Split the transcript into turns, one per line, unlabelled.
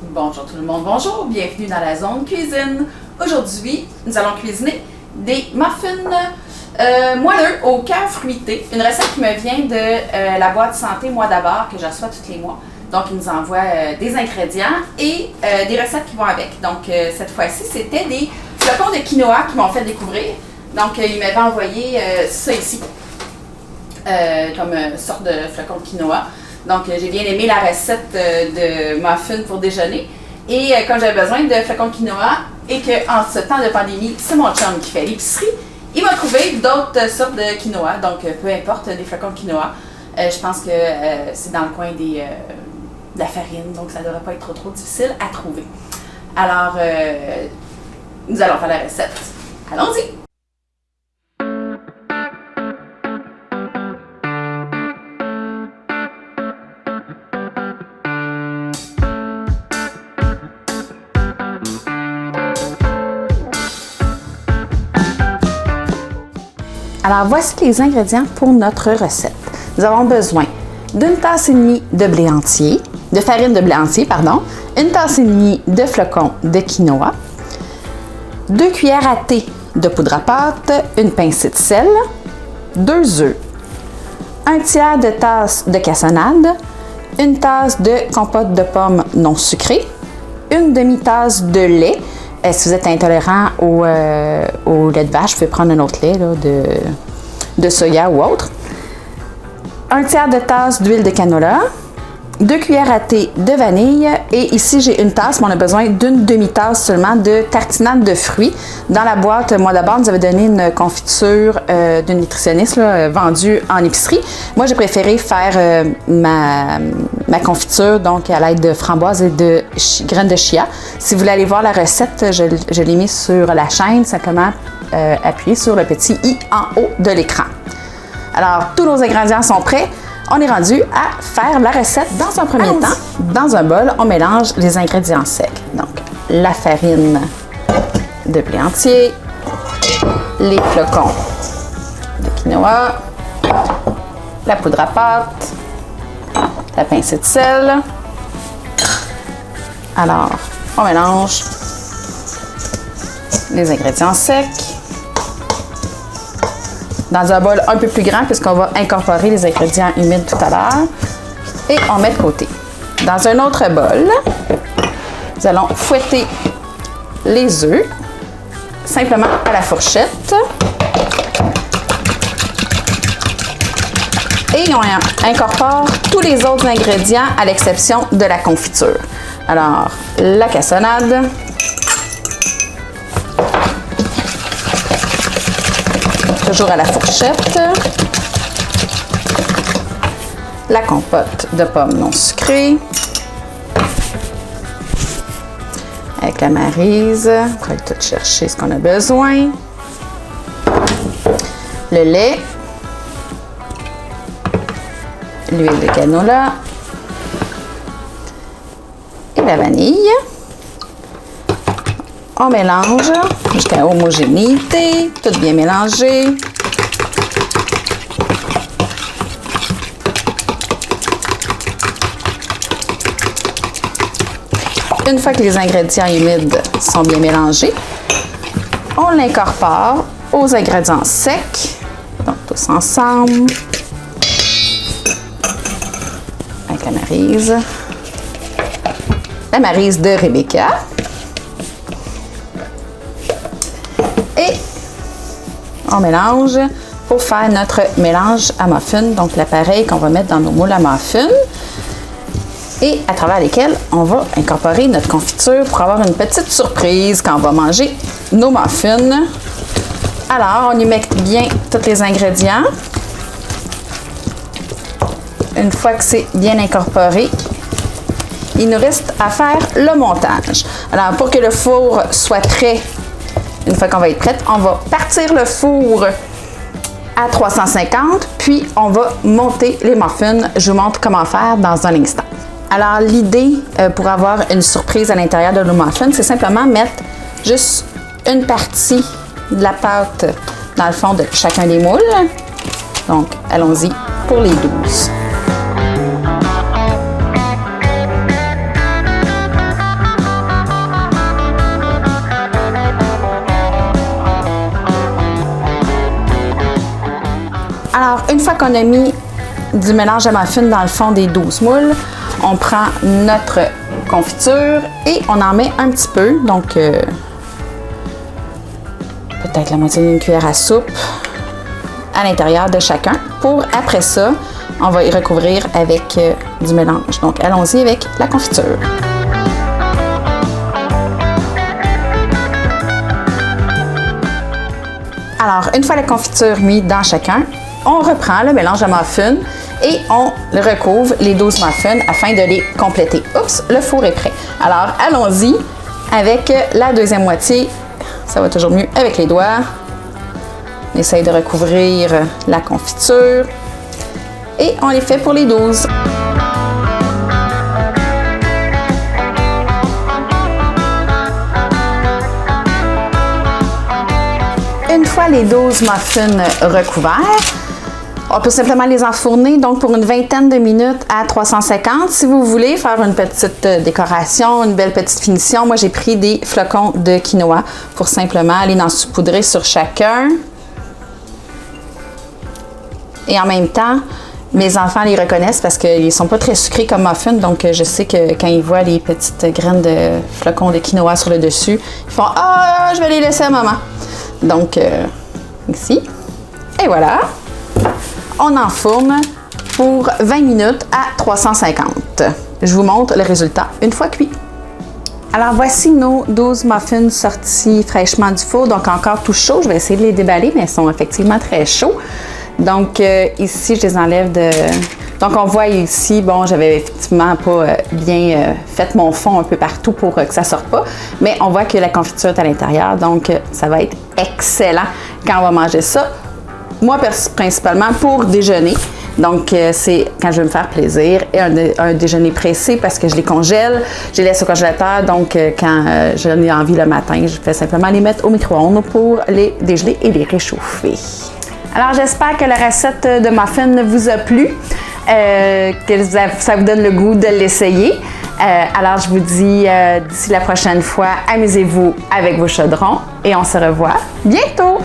Bonjour tout le monde, bonjour, bienvenue dans la zone cuisine. Aujourd'hui, nous allons cuisiner des muffins moelleux au cœur fruité. Une recette qui me vient de la boîte santé Moi d'abord que je reçois tous les mois. Donc, ils nous envoient des ingrédients et des recettes qui vont avec. Donc, cette fois-ci, c'était des flocons de quinoa qui m'ont fait découvrir. Donc, ils m'avaient envoyé ça ici, comme sorte de flocons de quinoa. Donc, j'ai bien aimé la recette de muffins pour déjeuner. Et comme j'avais besoin de flocons de quinoa et qu'en ce temps de pandémie, c'est mon chum qui fait l'épicerie, il m'a trouvé d'autres sortes de quinoa. Donc, peu importe des flocons de quinoa. Je pense que c'est dans le coin de la farine, donc ça ne devrait pas être trop difficile à trouver. Alors, nous allons faire la recette. Allons-y! Alors, voici les ingrédients pour notre recette. Nous avons besoin d'une tasse et demie de blé entier, de farine de blé entier, pardon, une tasse et demie de flocons de quinoa, 2 cuillères à thé de poudre à pâte, une pincée de sel, 2 œufs, 1 tiers de tasse de cassonade, une tasse de compote de pommes non sucrée, une demi-tasse de lait. Si vous êtes intolérant au lait de vache, vous pouvez prendre un autre lait là, de soya ou autre. 1 tiers de tasse d'huile de canola, 2 cuillères à thé de vanille et ici j'ai une tasse, mais on a besoin d'une demi-tasse seulement de tartinade de fruits. Dans la boîte, moi d'abord, nous avait donné une confiture d'une nutritionniste là, vendue en épicerie. Moi, j'ai préféré faire ma confiture donc à l'aide de framboises et de graines de chia. Si vous voulez aller voir la recette, je l'ai mis sur la chaîne, simplement appuyez sur le petit i en haut de l'écran. Alors, tous nos ingrédients sont prêts. On est rendu à faire la recette. Dans un premier temps, dans un bol, on mélange les ingrédients secs. Donc, la farine de blé entier, les flocons de quinoa, la poudre à pâte, la pincée de sel. Alors, on mélange les ingrédients secs dans un bol un peu plus grand puisqu'on va incorporer les ingrédients humides tout à l'heure et on met de côté. Dans un autre bol, nous allons fouetter les œufs simplement à la fourchette et on incorpore tous les autres ingrédients à l'exception de la confiture. Alors, la cassonade, toujours à la fourchette, la compote de pommes non sucrées, avec la maryse, on va tout chercher ce qu'on a besoin, le lait, l'huile de canola et la vanille. On mélange jusqu'à homogénéité, tout bien mélangé. Une fois que les ingrédients humides sont bien mélangés, on l'incorpore aux ingrédients secs, donc tous ensemble, avec la maryse de Rebecca. Et on mélange pour faire notre mélange à muffins, donc l'appareil qu'on va mettre dans nos moules à muffins et à travers lesquels on va incorporer notre confiture pour avoir une petite surprise quand on va manger nos muffins. Alors, on y met bien tous les ingrédients. Une fois que c'est bien incorporé, il nous reste à faire le montage. Alors, pour que le four soit prêt, une fois qu'on va être prête, on va partir le four à 350, puis on va monter les muffins. Je vous montre comment faire dans un instant. Alors, l'idée pour avoir une surprise à l'intérieur de nos muffins, c'est simplement mettre juste une partie de la pâte dans le fond de chacun des moules. Donc, allons-y pour les 12. une fois qu'on a mis du mélange à muffin dans le fond des 12 moules, on prend notre confiture et on en met un petit peu, donc peut-être la moitié d'une cuillère à soupe à l'intérieur de chacun. Pour après ça, on va y recouvrir avec du mélange. Donc allons-y avec la confiture. Alors, une fois la confiture mise dans chacun, on reprend le mélange à muffins et on le recouvre les 12 muffins afin de les compléter. Oups, le four est prêt. Alors, allons-y avec la deuxième moitié. Ça va toujours mieux avec les doigts. On essaye de recouvrir la confiture et on les fait pour les 12. Une fois les 12 muffins recouverts, on peut simplement les enfourner donc pour une vingtaine de minutes à 350. Si vous voulez faire une petite décoration, une belle petite finition, moi j'ai pris des flocons de quinoa pour simplement aller en saupoudrer sur chacun. Et en même temps, mes enfants les reconnaissent parce qu'ils ne sont pas très sucrés comme muffins, donc je sais que quand ils voient les petites graines de flocons de quinoa sur le dessus, ils font « Ah, je vais les laisser à maman ». Donc, ici. Et voilà. On enfourne pour 20 minutes à 350. Je vous montre le résultat une fois cuit. Alors, voici nos 12 muffins sortis fraîchement du four, donc encore tout chaud. Je vais essayer de les déballer, mais ils sont effectivement très chauds. Donc, ici, je les enlève de... Donc, on voit ici, bon, j'avais effectivement pas bien fait mon fond un peu partout pour que ça sorte pas, mais on voit que la confiture est à l'intérieur, donc ça va être excellent quand on va manger ça. Moi, principalement pour déjeuner. Donc, c'est quand je veux me faire plaisir et un déjeuner pressé parce que je les congèle, je les laisse au congélateur. Donc, quand j'en ai envie le matin, je fais simplement les mettre au micro-ondes pour les dégeler et les réchauffer. Alors, j'espère que la recette de muffins vous a plu, que ça vous donne le goût de l'essayer. Alors, je vous dis d'ici la prochaine fois, amusez-vous avec vos chaudrons et on se revoit bientôt!